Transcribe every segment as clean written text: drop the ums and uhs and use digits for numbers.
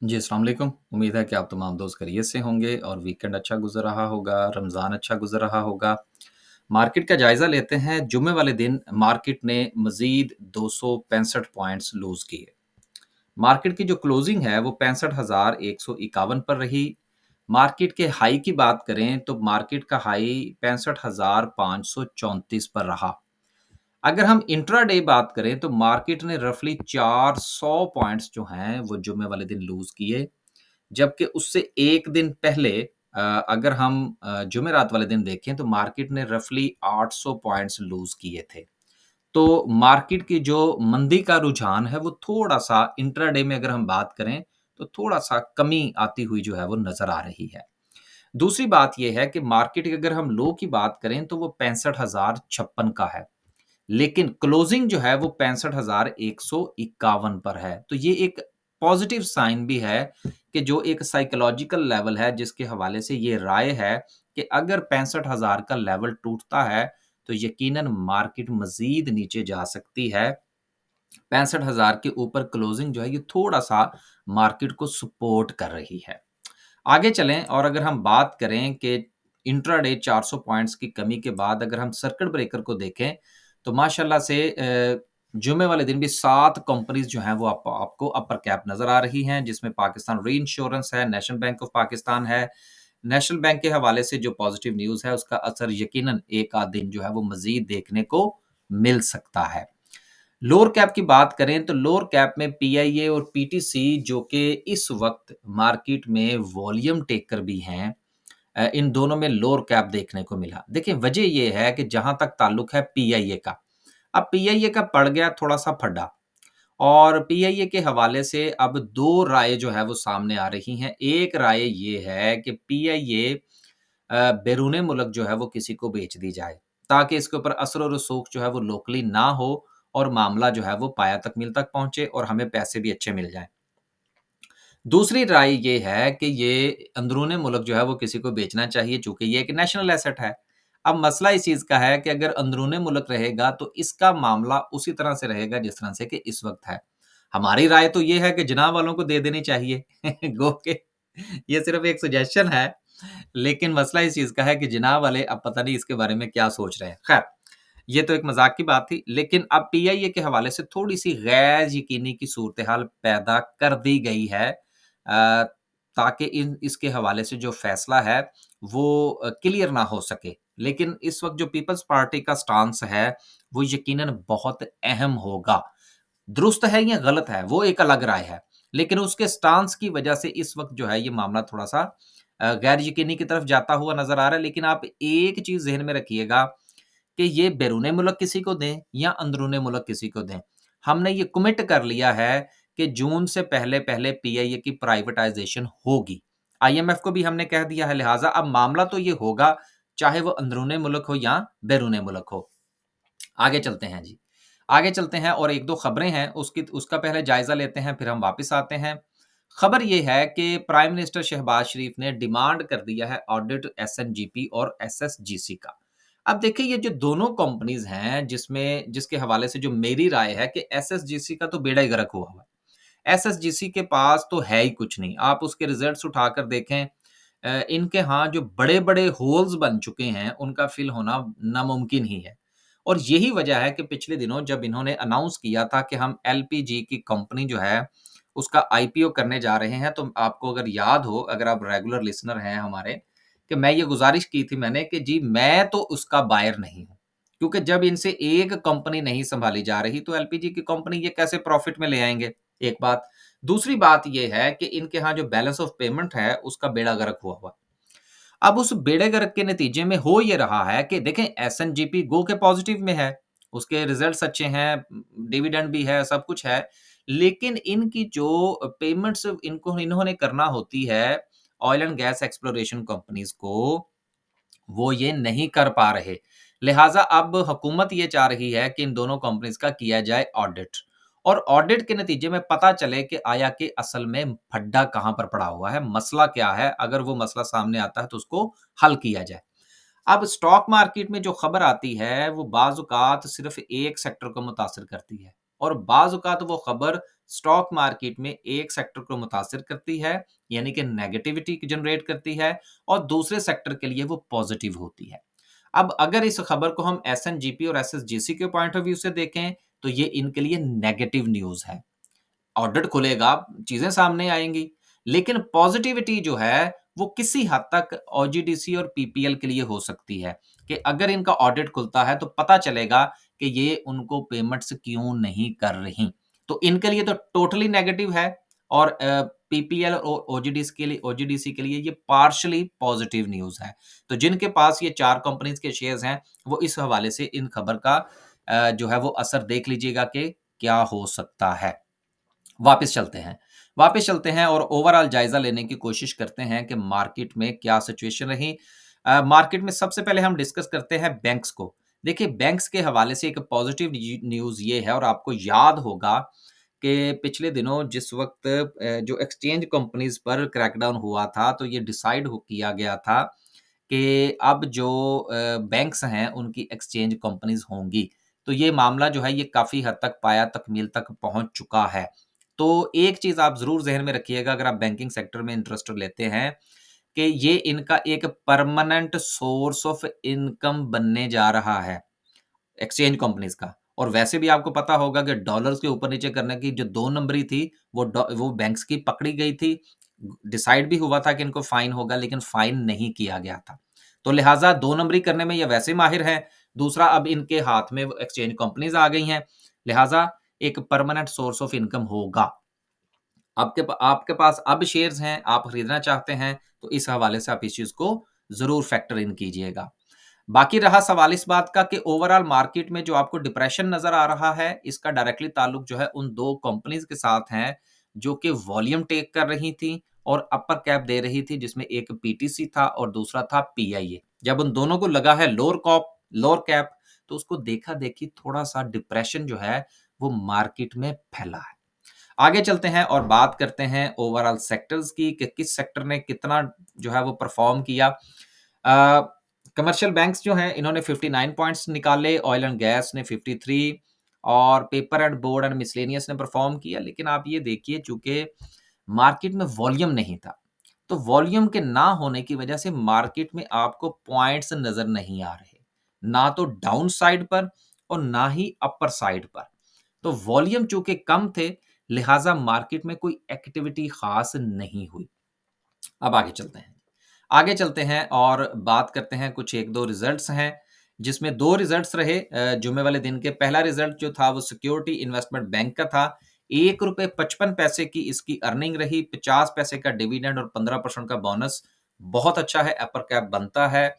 जी, अस्सलाम वालेकुम। उम्मीद है कि आप तमाम दोस्त खैरियत से होंगे और वीकेंड अच्छा गुज़र रहा होगा, रमज़ान अच्छा गुज़र रहा होगा। मार्केट का जायज़ा लेते हैं। जुम्मे वाले दिन मार्केट ने मज़ीद 265 पॉइंट्स लूज़ किए। मार्केट की जो क्लोजिंग है वो 65,151 पर रही। मार्केट के हाई की बात करें तो मार्केट का हाई 65,534 पर रहा। अगर हम इंट्राडे बात करें तो मार्केट ने रफ़ली 400 पॉइंट्स जो हैं वो जुम्मे वाले दिन लूज़ किए। जबकि उससे 1 दिन पहले अगर हम जुमेरात वाले दिन देखें तो मार्केट ने रफ़ली 800 पॉइंट्स लूज़ किए थे। तो मार्केट की जो मंदी का रुझान है वो थोड़ा-सा इंट्राडे में अगर हम बात करें तो थोड़ा-सा कमी आती हुई जो है वो नज़र आ रही है। दूसरी बात ये है कि मार्केट की अगर हम लो की बात करें तो वो 65,056 का है। लेकिन क्लोजिंग जो है वो 65,151 पर है। तो ये एक पॉज़िटिव साइन भी है कि जो एक साइकोलॉजिकल लेवल है जिसके हवाले से ये राय है कि अगर 65,000 का लेवल टूटता है तो यकीनन मार्केट मज़ीद नीचे जा सकती है। 65,000 के ऊपर क्लोजिंग जो है ये थोड़ा-सा मार्केट को सपोर्ट कर रही है। आगे चलें और अगर हम बात करें कि इंट्राडे 400 पॉइंट्स की कमी के बाद अगर हम सर्किट ब्रेकर को देखें, तो माशाल्लाह से जुम्मे वाले दिन भी 7 कंपनीज़ जो हैं वो आपको अपर कैप नज़र आ रही हैं, जिसमें पाकिस्तान री-इंश्योरेंस है, नेशनल बैंक ऑफ पाकिस्तान है। नेशनल बैंक के हवाले से जो पॉज़िटिव न्यूज़ है, उसका असर यकीनन 1 आध दिन जो है वो मज़ीद देखने को मिल सकता है। लोअर कैप की बात करें तो लोअर कैप में पीआईए और पीटीसी जो कि इस वक्त मार्केट में वॉल्यूम टेकर भी हैं, इन दोनों में लोअर कैप देखने को मिला। देखिए वजह ये है कि जहां तक ताल्लुक है पीआईए का, अब पीआईए का पड़ गया थोड़ा सा फड्डा और पीआईए के हवाले से अब दो राय जो है वो सामने आ रही हैं। एक राय ये है कि पीआईए बैरून मुल्क जो है वो किसी को बेच दी जाए ताकि इसके ऊपर असर और रसूख जो है वो लोकली ना हो और मामला जो है वो पाया तकमील तक पहुंचे और हमें पैसे भी अच्छे मिल जाएं। दूसरी राय ये है कि ये अंदरूनी मुल्क जो है वो किसी को बेचना चाहिए चूंकि ये एक नेशनल एसेट है। अब मसला इस चीज़ का है कि अगर अंदरूनी मुल्क रहेगा तो इसका मामला उसी तरह से रहेगा जिस तरह से कि इस वक्त है। हमारी राय तो ये है कि जनाब वालों को दे देनी चाहिए गो के ये सिर्फ एक सजेशन है, लेकिन मसला इस चीज़ का है कि जनाब वाले अब पता नहीं इसके बारे में क्या सोच रहे हैं। खैर, ये तो एक मज़ाक की बात थी, लेकिन अब पीआईए के हवाले से थोड़ी-सी गैर यकीनी की सूरत-ए-हाल पैदा कर दी गई है ताकि इन इसके हवाले से जो फ़ैसला है वो क्लियर ना हो सके। लेकिन इस वक़्त जो पीपल्स पार्टी का स्टांस है, वो यकीनन बहुत अहम होगा। दुरुस्त है या गलत है, वो एक अलग राय है। लेकिन उसके स्टांस की वजह से इस वक़्त जो है ये मामला थोड़ा-सा गैर यकीनी की तरफ जाता हुआ नज़र आ रहा है। लेकिन आप एक चीज़ ज़हन में रखिएगा कि ये बैरून मुल्क किसी को दें या अंदरून मुल्क किसी को दें, हमने ये कमिट कर लिया है कि जून से पहले-पहले पीआईए की प्राइवेटाइज़ेशन होगी। आईएमएफ को भी हमने कह दिया है, लिहाज़ा अब मामला तो ये होगा, चाहे वो अंदरून मुल्क हो या बैरून मुल्क हो। आगे चलते हैं जी। आगे चलते हैं और 1-2 खबरें हैं, उसका पहले जायज़ा लेते हैं, फिर हम वापस आते हैं। खबर ये है कि प्राइम मिनिस्टर शहबाज शरीफ ने डिमांड कर दिया है ऑडिट एसएनजीपी और एसएसजीसी का। अब देखिए ये जो दोनों कंपनीज़ हैं जिसके हवाले से जो मेरी राय है कि एसएसजीसी का तो बेड़ा ही गर्क हुआ हुआ है। एसएसजीसी के पास तो है ही कुछ नहीं। आप उसके रिज़ल्ट्स उठाकर देखें, इनके यहाँ जो बड़े-बड़े होल्स बन चुके हैं, उनका फ़िल होना नामुमकिन ही है। और यही वजह है कि पिछले दिनों जब इन्होंने अनाउंस किया था कि हम एलपीजी की कंपनी जो है, उसका आईपीओ करने जा रहे हैं, तो आपको अगर याद हो, अगर आप रेगुलर लिसनर हैं हमारे, कि मैं ये गुज़ारिश की थी मैंने कि जी मैं तो उसका बायर नहीं हूँ। क्योंकि जब इनसे एक कंपनी नहीं सँभाली जा रही, तो एलपीजी की कंपनी ये कैसे प्रॉफ़िट में ले आएँगे? एक बात। दूसरी बात ये है कि इनके यहाँ जो बैलेंस ऑफ पेमेंट है, उसका बेड़ा गर्क हुआ हुआ। अब उस बेड़े गर्क के नतीजे में हो ये रहा है कि देखें एसएनजीपी गो के पॉजिटिव में है, उसके रिजल्ट्स अच्छे हैं, डिविडेंड भी है, सब कुछ है। लेकिन इनकी जो पेमेंट्स इन्होंने करना होती है oil and gas exploration companies को, वो ये नहीं कर पा रहे। लिहाज़ा अब हुकूमत ये चाह रही है कि इन दोनों कंपनीज़ का किया जाए ऑडिट और ऑडिट के नतीजे में पता चले कि आया कि असल में फड्डा कहाँ पर पड़ा हुआ है, मसला क्या है, अगर वो मसला सामने आता है तो उसको हल किया जाए। अब स्टॉक मार्केट में जो खबर आती है, वो बाज़ औक़ात सिर्फ़ एक सेक्टर को मुतासिर करती है और बाज़ औक़ात वो खबर स्टॉक मार्केट में एक सेक्टर को मुतासिर करती है, यानी कि नेगेटिविटी जनरेट करती है, और दूसरे सेक्टर के लिए वो पॉजिटिव होती है। अब अगर इस खबर को हम एसएनजीपी और एसएसजीसी के पॉइंट ऑफ व्यू से देखें, तो ये इनके लिए नेगेटिव न्यूज़ है। ऑडिट खुलेगा, चीज़ें सामने आएँगी। लेकिन पॉज़िटिविटी जो है, वो किसी हद तक ओजीडीसी और पीपीएल के लिए हो सकती है, कि अगर इनका ऑडिट खुलता है, तो पता चलेगा कि ये उनको पेमेंट्स क्यों नहीं कर रहीं। तो इनके लिए तो टोटली नेगेटिव है, और पीपीएल और ओजीडीसी के लिए ये पार्शियली पॉज़िटिव न्यूज़ है। तो जिनके पास ये 4 कंपनीज़ के शेयर्स हैं, वो इस हवाले से इन खबर का जो है वो असर देख लीजिएगा कि क्या हो सकता है। वापस चलते हैं और ओवरऑल जायज़ा लेने की कोशिश करते हैं कि मार्केट में क्या सिचुएशन रही। मार्केट में सबसे पहले हम डिस्कस करते हैं बैंक्स को। देखिए, बैंक्स के हवाले से एक पॉज़िटिव न्यूज़ ये है, और आपको याद होगा कि पिछले दिनों जिस वक़्त जो एक्सचेंज कंपनीज़ पर क्रैकडाउन हुआ था, तो ये डिसाइड किया गया था कि अब जो बैंक्स हैं, उनकी एक्सचेंज कंपनीज़ होंगी। तो ये मामला जो है, ये काफ़ी हद तक पाया तकमील तक पहुँच चुका है। तो एक चीज़ आप ज़रूर ज़हन में रखिएगा, अगर आप बैंकिंग सेक्टर में इंटरेस्ट लेते हैं, कि ये इनका एक परमानेंट सोर्स ऑफ इनकम बनने जा रहा है, एक्सचेंज कंपनीज़ का। और वैसे भी आपको पता होगा कि डॉलर्स के ऊपर-नीचे करने की जो 2 नंबरी थी, वो बैंक्स की पकड़ी गई थी। डिसाइड भी हुआ था कि इनको फाइन होगा, लेकिन फाइन नहीं किया गया था। तो लिहाज़ा 2 नंबरी करने में ये वैसे माहिर हैं। दूसरा, अब इनके हाथ में एक्सचेंज कंपनीज़ आ गई हैं, लिहाज़ा एक परमानेंट सोर्स ऑफ इनकम होगा। आपके पास अब शेयर्स हैं, आप खरीदना चाहते हैं, तो इस हवाले से आप इस चीज़ को ज़रूर फैक्टर इन कीजिएगा। बाकी रहा सवाल इस बात का कि ओवरऑल मार्केट में जो आपको डिप्रेशन नज़र आ रहा है, इसका डायरेक्टली ताल्लुक जो है उन 2 कंपनीज़ के साथ है, जो कि वॉल्यूम टेक कर रही थी और अपर कैप दे रही थी, जिसमें एक पीटीसी था और दूसरा था पीआईए। जब उन दोनों को लगा है लोअर कैप, तो उसको देखा-देखी थोड़ा-सा डिप्रेशन जो है, वो मार्केट में फैला है। आगे चलते हैं और बात करते हैं ओवरऑल सेक्टर्स की, कि किस सेक्टर ने कितना जो है वो परफॉर्म किया। कमर्शियल बैंक्स जो हैं, इन्होंने 59 पॉइंट्स निकाले, ऑयल एंड गैस ने 53, और paper and board and miscellaneous ने परफॉर्म किया। लेकिन आप ये देखिए, चूंकि मार्केट में वॉल्यूम नहीं था, तो वॉल्यूम के ना होने की वजह से मार्केट में आपको पॉइंट्स नजर नहीं आ रहे, ना तो डाउन साइड पर और ना ही अपर साइड पर। तो वॉल्यूम चूंकि कम थे, लिहाजा मार्केट में कोई एक्टिविटी खास नहीं हुई। अब आगे चलते हैं और बात करते हैं, कुछ 1-2 रिजल्ट्स हैं, जिसमें 2 रिजल्ट्स रहे जुम्मे वाले दिन के। पहला रिजल्ट जो था, वो सिक्योरिटी इन्वेस्टमेंट बैंक का था। ₹1.55 की इसकी अर्निंग रही, 50 पैसे का डिविडेंड और 15% का बोनस। बहुत अच्छा है, अपर कैप बनता है।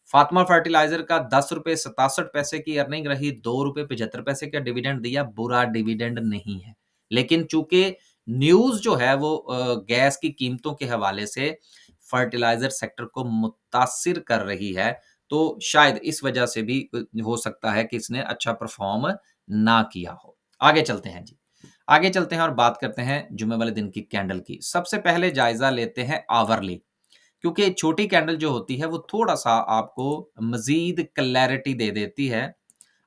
फातिमा फर्टिलाइज़र का ₹10.67 की अर्निंग रही, ₹2.75 का डिविडेंड दिया, बुरा डिविडेंड नहीं है। लेकिन चूँकि न्यूज़ जो है वो गैस की कीमतों के हवाले से फर्टिलाइज़र सेक्टर को मुतासिर कर रही है, तो शायद इस वजह से भी हो सकता है कि इसने अच्छा परफ़ॉर्म ना किया हो। आगे चलते हैं जी। आगे चलते हैं और बात करते हैं जुम्मे वाले दिन की कैंडल की। सबसे पहले जायज़ा लेते हैं आवरली। क्योंकि छोटी कैंडल जो होती है, वो थोड़ा-सा आपको मज़ीद क्लैरिटी दे देती है।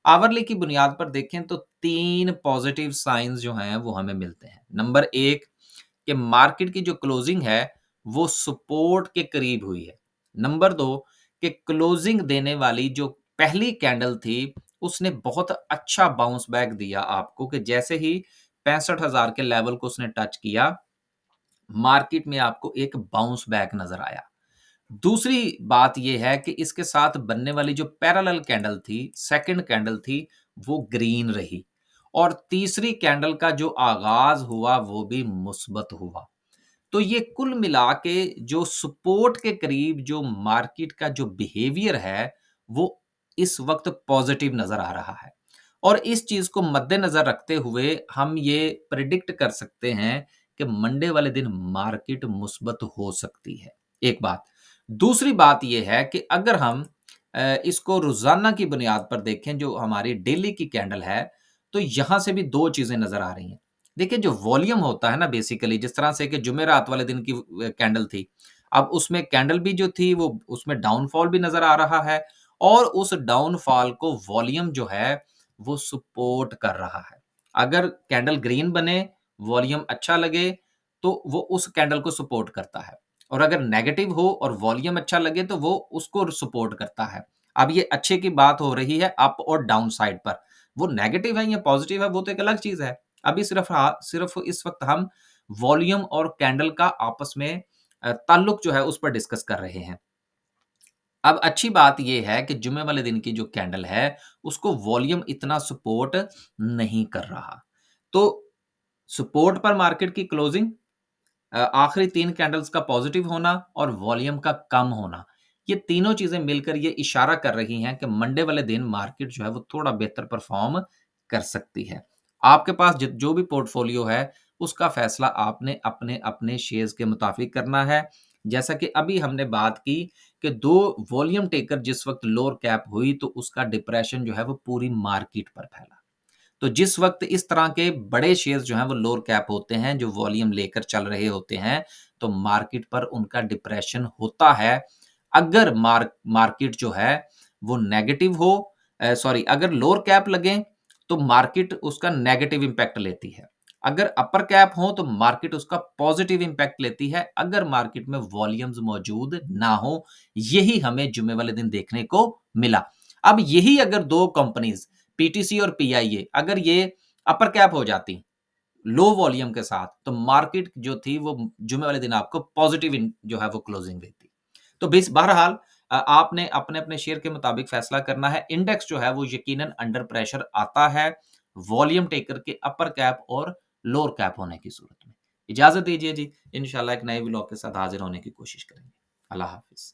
आवरली की बुनियाद पर देखें, तो 3 पॉज़िटिव साइन्स जो हैं वो हमें मिलते हैं। नंबर 1, कि मार्केट की जो क्लोजिंग है, वो सपोर्ट के करीब हुई है। नंबर 2, कि क्लोजिंग देने वाली जो पहली कैंडल थी, उसने बहुत अच्छा बाउंस बैक दिया आपको, कि जैसे ही 65,000 के लेवल को उसने टच किया, मार्केट में आपको एक बाउंस बैक नज़र आया। दूसरी बात ये है कि इसके साथ बनने वाली जो पैरेलल कैंडल थी, सेकंड कैंडल थी, वो ग्रीन रही, और तीसरी कैंडल का जो आगाज़ हुआ, वो भी मुस्बत हुआ। तो ये कुल मिला के जो सपोर्ट के करीब जो मार्केट का जो बिहेवियर है, वो इस वक़्त पॉज़िटिव नज़र आ रहा है। और इस चीज़ को मद्देनज़र रखते हुए हम ये प्रेडिक्ट कर सकते हैं कि मंडे वाले दिन मार्केट मुस्बत हो सकती है, एक बात। दूसरी बात ये है कि अगर हम इसको रोज़ाना की बुनियाद पर देखें, जो हमारी डेली की कैंडल है, तो यहाँ से भी 2 चीज़ें नज़र आ रही हैं। देखिए, जो वॉल्यूम होता है ना, बेसिकली जिस तरह से कि जुमेरात वाले दिन की कैंडल थी, अब उसमें कैंडल भी जो थी, वो उसमें डाउनफॉल भी नज़र आ रहा है, और उस डाउनफॉल को वॉल्यूम जो है, वो सपोर्ट कर रहा है। अगर कैंडल ग्रीन बने, वॉल्यूम अच्छा लगे, तो वो उस कैंडल को सपोर्ट करता है और अगर नेगेटिव हो और वॉल्यूम अच्छा लगे तो वो उसको सपोर्ट करता है। अब ये अच्छे की बात हो रही है अप और डाउन साइड पर, वो नेगेटिव है या पॉजिटिव है वो तो एक अलग चीज़ है। अभी सिर्फ़ इस वक़्त हम वॉल्यूम और कैंडल का आपस में ताल्लुक जो है उस पर डिस्कस कर रहे हैं। अब अच्छी बात ये है कि जुम्मे वाले दिन की जो कैंडल है, उसको वॉल्यूम इतना सपोर्ट नहीं कर रहा। तो सपोर्ट पर मार्केट की क्लोजिंग, आखिरी 3 कैंडल्स का पॉजिटिव होना और वॉल्यूम का कम होना, ये तीनों चीज़ें मिलकर ये इशारा कर रही हैं कि मंडे वाले दिन मार्केट जो है वो थोड़ा बेहतर परफ़ॉर्म कर सकती है। आपके पास ज जो भी पोर्टफ़ोलियो है, उसका फ़ैसला आपने अपने-अपने शेयर्स के मुताबिक करना है। जैसा कि अभी हमने बात की कि 2 वॉल्यूम टेकर जिस वक़्त लोअर कैप हुई तो उसका डिप्रेशन जो है वो पूरी मार्केट पर फैला। तो जिस वक़्त इस तरह के बड़े शेयर्स जो हैं वो लोअर कैप होते हैं, जो वॉल्यूम लेकर चल रहे होते हैं, तो मार्केट पर उनका डिप्रेशन होता है। अगर मार्केट जो है वो नेगेटिव हो, सॉरी, अगर लोअर कैप लगें, तो मार्केट उसका नेगेटिव इम्पैक्ट लेती है। अगर अपर कैप हो तो मार्केट उसका पॉजिटिव इम्पैक्ट लेती है, अगर मार्केट में वॉल्यूम्स मौजूद ना हो। यही हमें जुम्मे वाले दिन देखने को मिला। अब यही अगर 2 कंपनीज़ पीटीसी और पीआईए अगर ये अपर कैप हो जाती, लो वॉल्यूम के साथ, तो मार्केट जो थी वो जुमे वाले दिन आपको पॉजिटिव जो है वो क्लोजिंग देती। तो बहरहाल आपने अपने-अपने शेयर के मुताबिक फैसला करना है। इंडेक्स जो है वो यकीनन अंडर प्रेशर आता है, वॉल्यूम टेकर के अपर कैप और लोअर कैप होने की सूरत में। इजाज़त दीजिए जी, इंशाल्लाह एक नए व्लॉग के साथ हाज़िर होने की कोशिश करेंगे। अल्लाह हाफ़िज़।